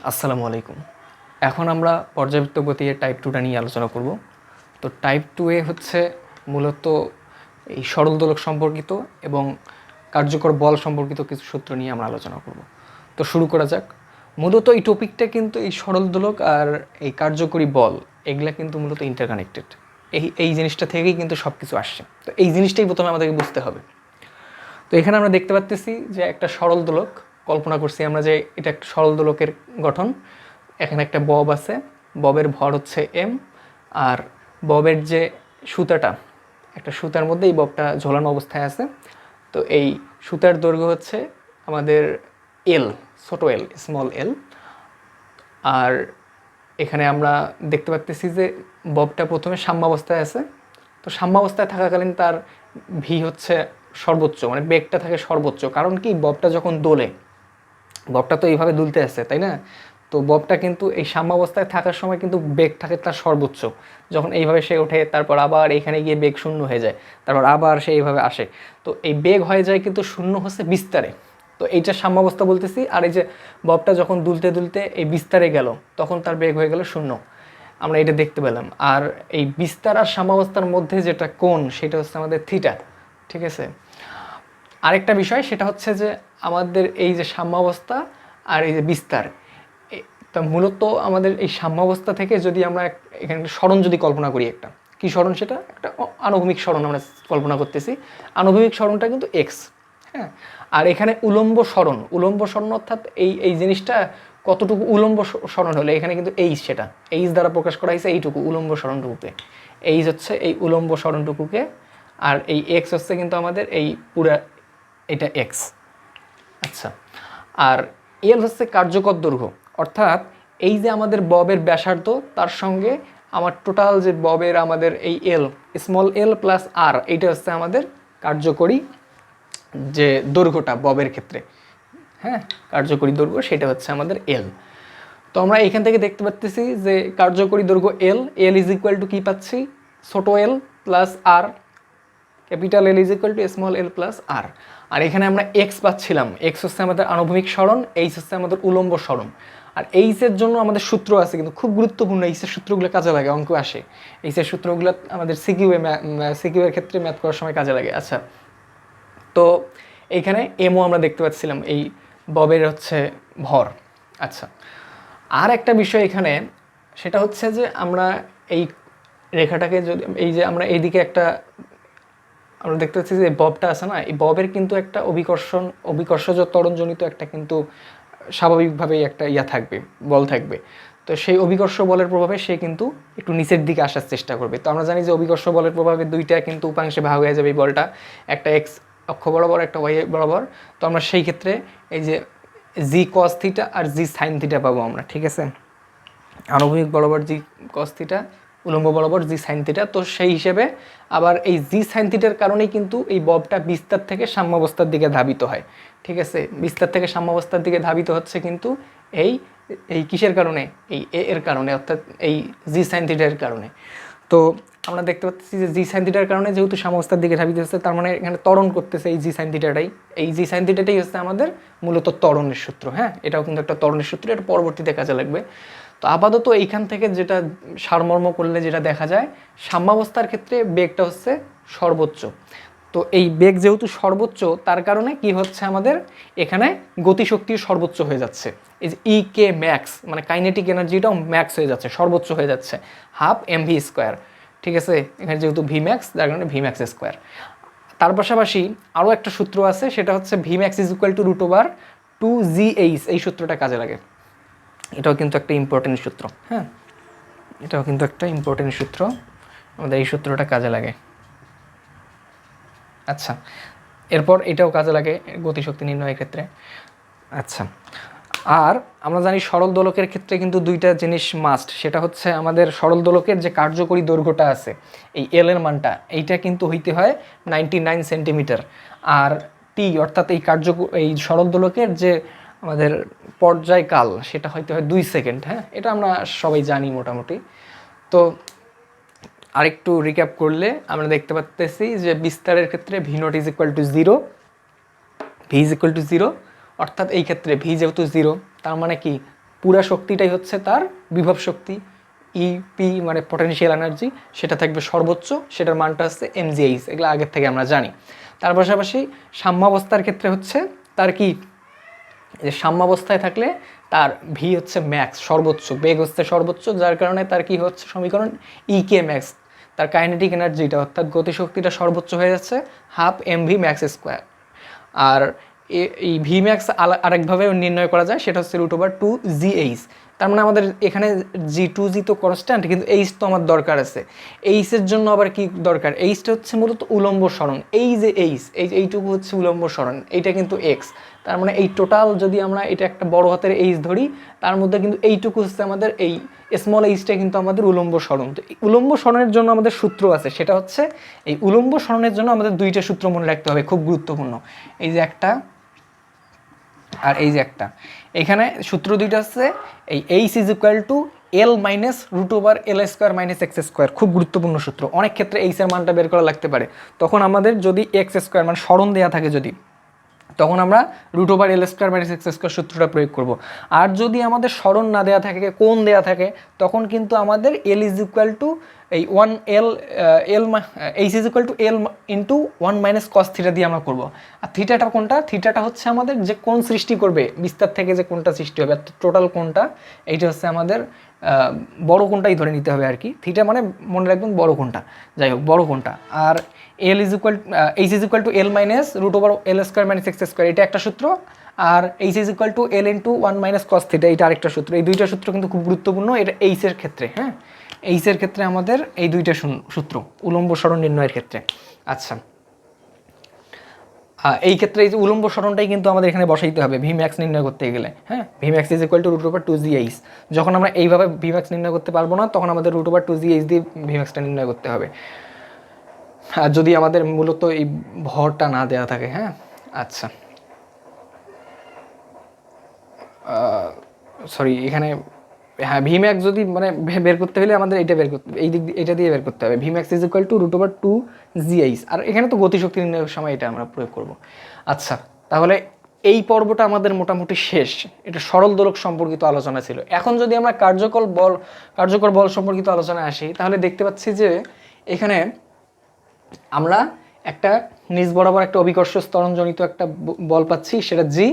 আসসালামু আলাইকুম। এখন আমরা পর্যাবৃত্ত গতির টাইপ 2টা নিয়ে আলোচনা করব। তো টাইপ 2 হচ্ছে মূলত এই সরল দোলক সম্পর্কিত এবং কার্যকর বল সম্পর্কিত কিছু সূত্র নিয়ে আমরা আলোচনা করব। তো শুরু করা যাক। মূলত এই টপিকটা কিন্তু এই সরল দোলক আর এই কার্যকরী বল এগুলা কিন্তু মূলত ইন্টারকানেক্টেড। এই জিনিসটা থেকেই কিন্তু সব কিছু আসছে। তো এই জিনিসটাই প্রথমে আমাদেরকে বুঝতে হবে। তো এখানে আমরা দেখতে পাচ্ছি যে একটা সরল দোলক কল্পনা করছি আমরা যে এটা একটা সরল দোলকের গঠন। এখানে একটা বব আছে, ববের ভর হচ্ছে এম, আর ববের যে সুতাটা, একটা সুতার মধ্যে এই ববটা ঝোলানো অবস্থায় আছে। তো এই সুতার দৈর্ঘ্য হচ্ছে আমাদের এল, ছোট এল, স্মল এল। আর এখানে আমরা দেখতে পাচ্ছি যে ববটা প্রথমে সাম্যাবস্থায় আছে। তো সাম্যাবস্থায় থাকাকালীন তার ভি হচ্ছে সর্বোচ্চ, মানে বেগটা থাকে সর্বোচ্চ। কারণ কি, ববটা যখন দোলে, ববটা তো এইভাবে দুলতে আসছে, তাই না? তো ববটা কিন্তু এই সাম্যাবস্থায় থাকার সময় কিন্তু বেগ থাকে তার সর্বোচ্চ। যখন এইভাবে সে ওঠে, তারপর আবার এখানে গিয়ে বেগ শূন্য হয়ে যায়, তারপর আবার সে এইভাবে আসে। তো এই বেগ হয়ে যায় কিন্তু শূন্য হচ্ছে বিস্তারে। তো এইটা সাম্যাবস্থা বলতেছি। আর এই যে ববটা যখন দুলতে দুলতে এই বিস্তারে গেল, তখন তার বেগ হয়ে গেল শূন্য। আমরা এটা দেখতে পেলাম। আর এই বিস্তার আর সাম্যাবস্থার মধ্যে যেটা কোণ, সেটা হচ্ছে আমাদের থিটা। ঠিক আছে। আরেকটা বিষয় সেটা হচ্ছে যে আমাদের এই যে সাম্যাবস্থা আর এই যে বিস্তার, তা মূলত আমাদের এই সাম্যাবস্থা থেকে যদি আমরা এখানে সরণ যদি কল্পনা করি, একটা কি সরণ, সেটা একটা আনুভূমিক সরণ আমরা কল্পনা করতেছি। আনুভূমিক সরণটা কিন্তু এক্স। হ্যাঁ। আর এখানে উলম্ব সরণ অর্থাৎ এই জিনিসটা কতটুকু উলম্ব সরণ হলে এখানে কিন্তু এইচ, সেটা এইচ দ্বারা প্রকাশ করা হয়েছে এইটুকু উলম্ব সরণটুকুকে। এইচ হচ্ছে এই উলম্ব সরণটুকুকে, আর এই এক্স হচ্ছে কিন্তু আমাদের এই পুরা এটা এক্স। আচ্ছা। আর এল হচ্ছে কার্যকর দৈর্ঘ্য, অর্থাৎ এই যে আমাদের ববের ব্যাসার্ধ, তার সঙ্গে আমার টোটাল যে ববের আমাদের এই এল, স্মল এল প্লাস আর, এইটা হচ্ছে আমাদের কার্যকরী যে দৈর্ঘ্যটা ববের ক্ষেত্রে। হ্যাঁ, কার্যকরী দৈর্ঘ্য সেটা হচ্ছে আমাদের এল। তো আমরা এখান থেকে দেখতে পাচ্ছি যে কার্যকরী দৈর্ঘ্য L, L is equal to কী পাচ্ছি, ছোটো L plus R, capital L is equal to small L plus R. আর এখানে আমরা এক্স পাচ্ছিলাম, এক্স হচ্ছে আমাদের আনুভূমিক সরণ, এইচ হচ্ছে আমাদের উলম্ব সরণ। আর এইচের জন্য আমাদের সূত্র আছে, কিন্তু খুব গুরুত্বপূর্ণ, এইচের সূত্রগুলো কাজে লাগে, অঙ্ক আসে। এইচের সূত্রগুলো আমাদের সিকিউয়ের ক্ষেত্রে ম্যাথ করার সময় কাজে লাগে। আচ্ছা। তো এইখানে এমও আমরা দেখতে পাচ্ছিলাম, এই ববের হচ্ছে ভর। আচ্ছা। আর একটা বিষয় এখানে, সেটা হচ্ছে যে আমরা এই রেখাটাকে যদি এই যে আমরা এইদিকে একটা আমরা দেখতে পাচ্ছি যে ববটা আছে না, এই ববের কিন্তু একটা অভিকর্ষজ ত্বরণজনিত একটা কিন্তু স্বাভাবিকভাবেই একটা থাকবে, বল থাকবে। তো সেই অভিকর্ষ বলের প্রভাবে সে কিন্তু একটু নিচের দিকে আসার চেষ্টা করবে। তো আমরা জানি যে অভিকর্ষ বলের প্রভাবে দুইটা কিন্তু উপাংশে ভাগ হয়ে যাবে এই বলটা, একটা এক্স অক্ষ বরাবর, একটা ওয়াই বরাবর। তো আমরা সেই ক্ষেত্রে এই যে জি কস থিটা আর জি সাইন থিটা পাবো আমরা। ঠিক আছে, আনুভূমিক বরাবর জি কস থিটা, উলম্ব বরাবর জি সাইন থিটা। তো সেই হিসেবে আবার এই জি সাইন থিটার কারণেই কিন্তু এই ববটা বিস্তার থেকে সাম্যাবস্থার দিকে ধাবিত হয়। ঠিক আছে, বিস্তার থেকে সাম্যাবস্থার দিকে ধাবিত হচ্ছে কিন্তু এই এই কিসের কারণে, এই এ এর কারণে, অর্থাৎ এই জি সাইন থিটার কারণে। তো আমরা দেখতে পাচ্ছি যে জি সাইন থিটার কারণে যেহেতু সাম্যাবস্থার দিকে ধাবিত হচ্ছে, তার মানে এখানে ত্বরণ করতেছে এই জি সাইন থিটাটাই। এই জি সাইন থিটাটাই হচ্ছে আমাদের মূলত ত্বরণের সূত্র। হ্যাঁ, এটাও কিন্তু একটা ত্বরণের সূত্র, এটা পরবর্তীতে কাজে লাগবে। তো আপাতত এইখান থেকে যেটা সারমর্ম করলে যেটা দেখা যায়, সাম্যাবস্থার ক্ষেত্রে বেগটা হচ্ছে সর্বোচ্চ। তো এই বেগ যেহেতু সর্বোচ্চ, তার কারণে কি হচ্ছে, আমাদের এখানে গতিশক্তিও সর্বোচ্চ হয়ে যাচ্ছে। এই যে ই কে ম্যাক্স, মানে কাইনেটিক এনার্জিটাও ম্যাক্স হয়ে যাচ্ছে, সর্বোচ্চ হয়ে যাচ্ছে, হাফ এম ভি স্কোয়ার। ঠিক আছে, এখানে যেহেতু ভি ম্যাক্স, যার কারণে ভি ম্যাক্স স্কোয়ার। তার পাশাপাশি আরও একটা সূত্র আছে, সেটা হচ্ছে V max is equal to root over 2GH। এই সূত্রটা কাজে লাগে, এটাও কিন্তু একটা ইম্পর্টেন্ট সূত্র। হ্যাঁ, এটাও কিন্তু একটা ইম্পর্টেন্ট সূত্র, আমাদের এই সূত্রটা কাজে লাগে। আচ্ছা, এরপর এটাও কাজে লাগে গতিশক্তি নির্ণয়ের ক্ষেত্রে। আচ্ছা, আর আমরা জানি সরল দোলকের ক্ষেত্রে কিন্তু দুইটা জিনিস মাস্ট, সেটা হচ্ছে আমাদের সরল দোলকের যে কার্যকরী দৈর্ঘ্যটা আছে, এই এল এর মানটা, এইটা কিন্তু হইতে হয় 99 সেন্টিমিটার। আর টি অর্থাৎ এই সরল দোলকের যে আমাদের পর্যায়কাল, সেটা হইতে হয় 2 সেকেন্ড। হ্যাঁ, এটা আমরা সবাই জানি মোটামুটি। তো আরেকটু রিক্যাপ করলে আমরা দেখতে পাচ্ছি যে বিস্তারের ক্ষেত্রে V naught is equal two 0, V is equal two 0, অর্থাৎ এই ক্ষেত্রে ভি যেহেতু 0, তার মানে কি পুরা শক্তিটাই হচ্ছে তার বিভব শক্তি, ইপি মানে পটেনশিয়াল এনার্জি, সেটা থাকবে সর্বোচ্চ, সেটার মানটা হচ্ছে mgh, এগুলো আগের থেকে আমরা জানি। তার পাশাপাশি সাম্যাবস্থার ক্ষেত্রে হচ্ছে তার কি, যে সাম্যাবস্থায় থাকলে তার ভি হচ্ছে ম্যাক্স, সর্বোচ্চ বেগ হচ্ছে সর্বোচ্চ, যার কারণে তার কি হচ্ছে সমীকরণ ইকে ম্যাক্স, তার কাইনেটিক এনার্জিটা অর্থাৎ গতিশক্তিটা সর্বোচ্চ হয়ে যাচ্ছে হাফ এমভি ম্যাক্স স্কোয়ার। আর এই ভি ম্যাক্স আরেকভাবে নির্ণয় করা যায়, সেটা হচ্ছে √2gh। তার মানে আমাদের এখানে g2g তো কনস্ট্যান্ট, কিন্তু এইচ তো আমার দরকার আছে। এইচের জন্য আবার কি দরকার, এইচটা হচ্ছে মূলত উলম্ব সরণ, এই যে এইটুকু হচ্ছে উলম্ব সরণ, এইটা কিন্তু এক্স। তার মানে এই টোটাল যদি আমরা এটা একটা বড় হাতের এইচ ধরি, তার মধ্যে কিন্তু এইটুকু হচ্ছে আমাদের এই স্মল এইচটা কিন্তু আমাদের উলম্ব সরণ। তো এই উলম্ব সরণের জন্য আমাদের সূত্র আছে, সেটা হচ্ছে এই উলম্ব সরণের জন্য আমাদের দুইটা সূত্র মনে রাখতে হবে, খুব গুরুত্বপূর্ণ। এই যে একটা আর এই যে একটা, এখানে সূত্র দুইটা হচ্ছে এই H is equal to L minus √L² - x², খুব গুরুত্বপূর্ণ সূত্র। অনেক ক্ষেত্রে এইচ এর মানটা বের করা লাগতে পারে, তখন আমাদের যদি x² মানে সরণ দেওয়া থাকে যদি, তখন আমরা √L² - x² সূত্রটা প্রয়োগ করব। আর যদি আমাদের সরণ না দেওয়া থাকে, কোণ দেওয়া থাকে, তখন কিন্তু আমাদের L ইজ ইকুয়াল টু এই 1L H is equal two L into 1 - cos theta দিয়ে আমরা করবো। আর থিটাটা কোনটা, থিটাটা হচ্ছে আমাদের যে কোণ সৃষ্টি করবে বিস্তার থেকে, যে কোণটা সৃষ্টি হবে টোটাল কোণটা, এইটা হচ্ছে আমাদের বড় কোণটাই ধরে নিতে হবে আর কি। থিটা মানে মনে রাখবেন বড় কোণটা, যাই হোক বড় কোণটা। আর H is equal two L minus √L² - x², এটা একটা সূত্র। আর H is equal two L into 1 - cos theta, এটা আরেকটা সূত্র। এই দুইটা সূত্র কিন্তু খুব গুরুত্বপূর্ণ, এটা এইচ এর ক্ষেত্রে। হ্যাঁ, এইচ এর ক্ষেত্রে আমাদের এই দুইটা সূত্র উলম্ব সরণ নির্ণয়ের ক্ষেত্রে। আচ্ছা, এই ক্ষেত্রে এই যে উলম্ব সরণটাই কিন্তু আমাদের এখানে বসাইতে হবে ভি ম্যাক্স নির্ণয় করতে গেলে। হ্যাঁ, V max is equal two √2gh। যখন আমরা এইভাবে ভি ম্যাক্স নির্ণয় করতে পারবো না, তখন আমাদের √2gh দিয়ে ভি ম্যাক্সটা নির্ণয় করতে হবে, আর যদি আমাদের মূলত এই ভরটা না দেওয়া থাকে। হ্যাঁ, আচ্ছা, সরি, এখানে হ্যাঁ ভি ম্যাক্স যদি মানে বের করতে হলে আমাদের এইটা বের করতে, এই দিক এটা দিয়ে বের করতে হবে। V max is equal two √2gh। আর এখানে তো গতিশক্তি নির্ণয়ের সময় এটা আমরা প্রয়োগ করব। আচ্ছা, তাহলে এই পর্বটা আমাদের মোটামুটি শেষ। এটা সরল দোলক সম্পর্কিত আলোচনা ছিল। এখন যদি আমরা কার্যকর বল সম্পর্কিত আলোচনায় আসি, তাহলে দেখতে পাচ্ছি যে এখানে আমরা একটা নিচ বরাবর একটা অভিকর্ষ ত্বরণজনিত একটা বল পাচ্ছি, সেটা জি।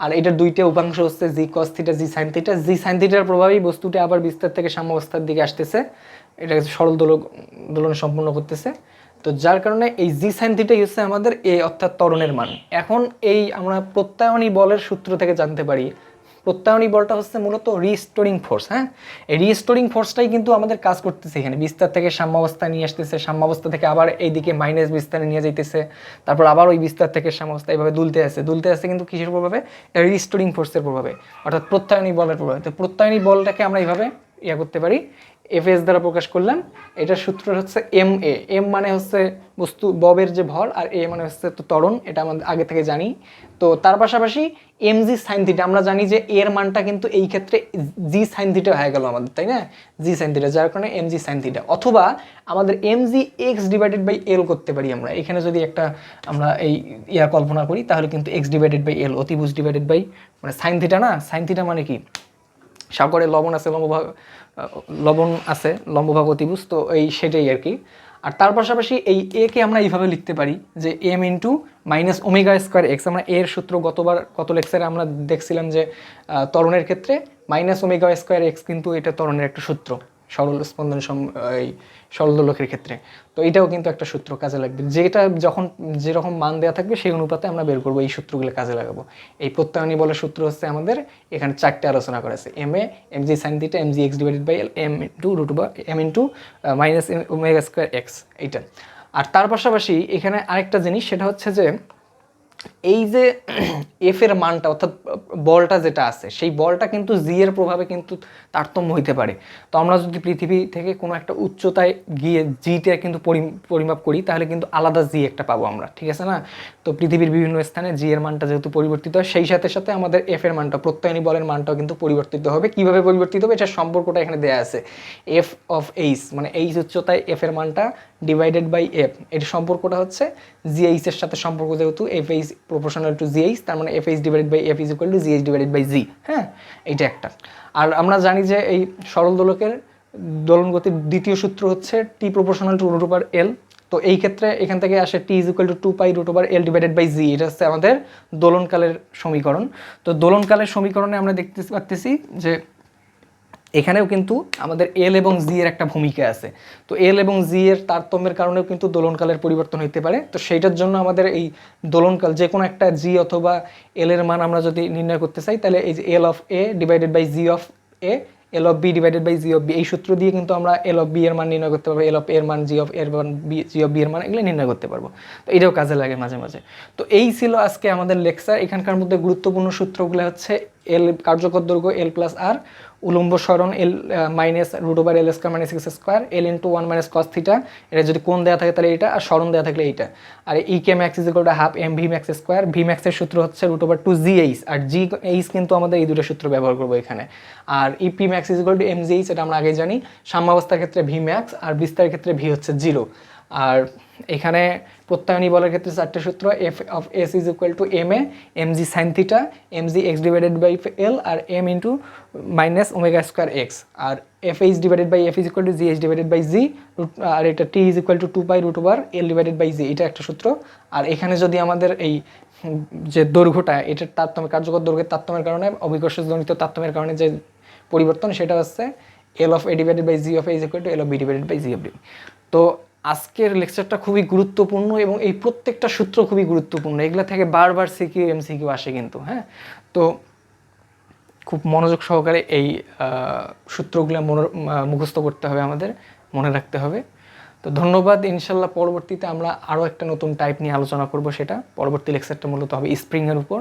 আর এটার দুইটা উপাংশ হচ্ছে G cos theta, G sine theta. G sine থিটার প্রভাবেই বস্তুটি আবার বিস্তার থেকে সাম্যাবস্থার দিকে আসতেছে, এটা সরল দোলন সম্পূর্ণ করতেছে। তো যার কারণে এই জি সাইন থিটাই হচ্ছে আমাদের এ অর্থাৎ ত্বরণের মান। এখন এই আমরা প্রত্যায়নী বলের সূত্র থেকে জানতে পারি, প্রত্যায়নী বলটা হচ্ছে মূলত রিস্টোরিং ফোর্স। হ্যাঁ, এই রিস্টোরিং ফোর্সটাই কিন্তু আমাদের কাজ করতেছে এখানে, বিস্তার থেকে সাম্যাবস্থায় নিয়ে আসতেছে, সাম্যাবস্থা থেকে আবার এইদিকে মাইনাস বিস্তারে নিয়ে যাইতেছে, তারপর আবার ওই বিস্তার থেকে সাম্যাবস্থা এইভাবে দুলতে আসে কিন্তু কিসের প্রভাবে, রিস্টোরিং ফোর্সের প্রভাবে, অর্থাৎ প্রত্যায়নী বলের প্রভাবে। তো প্রত্যায়নী বলটাকে আমরা এইভাবে করতে পারি, এফএস দ্বারা প্রকাশ করলাম। এটার সূত্র হচ্ছে এম এ। এম মানে হচ্ছে বস্তু ববের যে ভর, আর এ মানে হচ্ছে তো ত্বরণ, এটা আমাদের আগে থেকে জানি। তো তার পাশাপাশি এম জি সাইন থিটা, আমরা জানি যে এর মানটা কিন্তু এই ক্ষেত্রে জি সাইন থিটা হয়ে গেল আমাদের, তাই না, জি সাইন থিটা, যার কারণে এম জি সাইন থিটা। অথবা আমাদের এম জি x/L করতে পারি আমরা এখানে, যদি একটা আমরা এই কল্পনা করি, তাহলে কিন্তু x/L অতিভুজ ডিভাইডেড বাই মানে সাইন থিটা না, সাইন থিটা মানে কি, সাগরে লবণ আছে লম্বভাগ অতিভুজ, তো এই সেটাই আর কি। আর তার পাশাপাশি এই এ কে আমরা এইভাবে লিখতে পারি যে এম ইন্টু -ω²x। আমরা এর সূত্র গত লেকচারে আমরা দেখছিলাম যে ত্বরণের ক্ষেত্রে -ω²x কিন্তু এটা ত্বরণের একটা সূত্র, সরল স্পন্দন এই সরল দোলকের ক্ষেত্রে। তো এটাও কিন্তু একটা সূত্র কাজে লাগবে, যেটা যখন যেরকম মান দেওয়া থাকবে সেই অনুপাতে আমরা বের করবো, এই সূত্রগুলো কাজে লাগাবো। এই প্রত্যায়নী বলের সূত্র হচ্ছে আমাদের এখানে 4টে আলোচনা করা আছে, M A, M G sine theta, M G x/L, M into -ω²x, এইটা। আর তার পাশাপাশি এখানে আরেকটা জিনিস, সেটা হচ্ছে যে এই যে এফ এর মানটা অর্থাৎ বলটা যেটা আছে, সেই বলটা কিন্তু জি এর প্রভাবে কিন্তু তারতম্য হইতে পারে। তো আমরা যদি পৃথিবী থেকে কোনো একটা উচ্চতায় গিয়ে জিটা কিন্তু পরিমাপ করি, তাহলে কিন্তু আলাদা জি একটা পাবো আমরা, ঠিক আছে না। তো পৃথিবীর বিভিন্ন স্থানে জি এর মানটা যেহেতু পরিবর্তিত হয়, সেই সাথে সাথে আমাদের এফ এর মানটা, প্রত্যায়নী বলের মানটাও কিন্তু পরিবর্তিত হবে। কিভাবে পরিবর্তিত হবে, এটার সম্পর্কটা এখানে দেয়া আছে, এফ অফ এইচ মানে এইচ উচ্চতায় এফ এর মানটা ডিভাইডেড বাই এফ, এর সম্পর্কটা হচ্ছে জিএইচ এর সাথে সম্পর্ক, যেহেতু F H proportional to GH, তার মানে F H divided by F is equal to GH divided by G. হ্যাঁ, এইটা একটা। আর আমরা জানি যে এই সরল দোলকের দোলন গতির দ্বিতীয় সূত্র হচ্ছে T proportional to root over L. তো এই ক্ষেত্রে এখান থেকে আসে T is equal to 2 pi root over L divided by G, এটা হচ্ছে আমাদের দোলনকালের সমীকরণ। তো দোলনকালের সমীকরণে আমরা দেখতে পাচ্ছি যে এখানেও কিন্তু আমাদের এল এবং জি এর একটা ভূমিকা আছে। তো এল এবং জি এর তারতম্যের কারণেও কিন্তু দোলনকালের পরিবর্তন হতে পারে। তো সেইটার জন্য আমাদের এই দোলনকাল যে কোনো একটা জি অথবা এল এর মান আমরা যদি নির্ণয় করতে চাই, তাহলে এই যে L of A divided by G of A, L of B divided by G of B, এই সূত্র দিয়ে কিন্তু আমরা এল অফ বি এর মান নির্ণয় করতে পারবো, এল অফ এর মান, জি অফ এর মান, জি অফ বি এর মান, এগুলো নির্ণয় করতে পারবো। তো এটাও কাজে লাগে মাঝে মাঝে। তো এই ছিল আজকে আমাদের লেকচার। এখানকার মধ্যে গুরুত্বপূর্ণ সূত্রগুলো হচ্ছে এল কার্যকর দৈর্ঘ্য এল প্লাস আর, উলম্ব সরণ এল মাইনাস রুট ওভার এল square minus x square, L into 1 minus cos theta, এটা যদি কোণ দেওয়া থাকে তাহলে এটা, আর সরণ দেওয়া থাকলে এইটা। আর E K max is equal to half M V max square, V ম্যাক্সের সূত্র হচ্ছে root over two G H, আর জি এইচ কিন্তু আমাদের এই দুটো সূত্র ব্যবহার করবো এখানে। আর E P max is equal to M G H, এটা আমরা আগে জানি। সাম্যাবস্থার ক্ষেত্রে ভি ম্যাক্স, আর বিস্তারের ক্ষেত্রে ভি হচ্ছে 0। আর এখানে প্রত্যায়নী বলের ক্ষেত্রে 4টে সূত্র, F of S is equal to M A M G sine theta, M G X divided by L, আর M into minus omega square X, আর F H divided by F is equal to G H divided by G, আর এটা T is equal to 2 pi root over L divided by G, এটা একটা সূত্র। আর এখানে যদি আমাদের এই যে দৈর্ঘ্যটা, এটার তারতম্য, কার্যকর দৈর্ঘ্যের তারতম্যের কারণে, অভিকর্ষজনিত তারতম্যের কারণে যে পরিবর্তন, সেটা হচ্ছে L of A divided by G of A is equal to L of B divided by G of B. তো আজকের লেকচারটা খুবই গুরুত্বপূর্ণ এবং এই প্রত্যেকটা সূত্র খুবই গুরুত্বপূর্ণ, এগুলো থেকে বারবার সিকিউ এমসিকিউ আসে কিন্তু। হ্যাঁ, তো খুব মনোযোগ সহকারে এই সূত্রগুলো মুখস্থ করতে হবে আমাদের, মনে রাখতে হবে। তো ধন্যবাদ। ইনশাল্লাহ পরবর্তীতে আমরা আরও একটা নতুন টাইপ নিয়ে আলোচনা করব, সেটা পরবর্তী লেকচারটা মূলত হবে স্প্রিংয়ের উপর।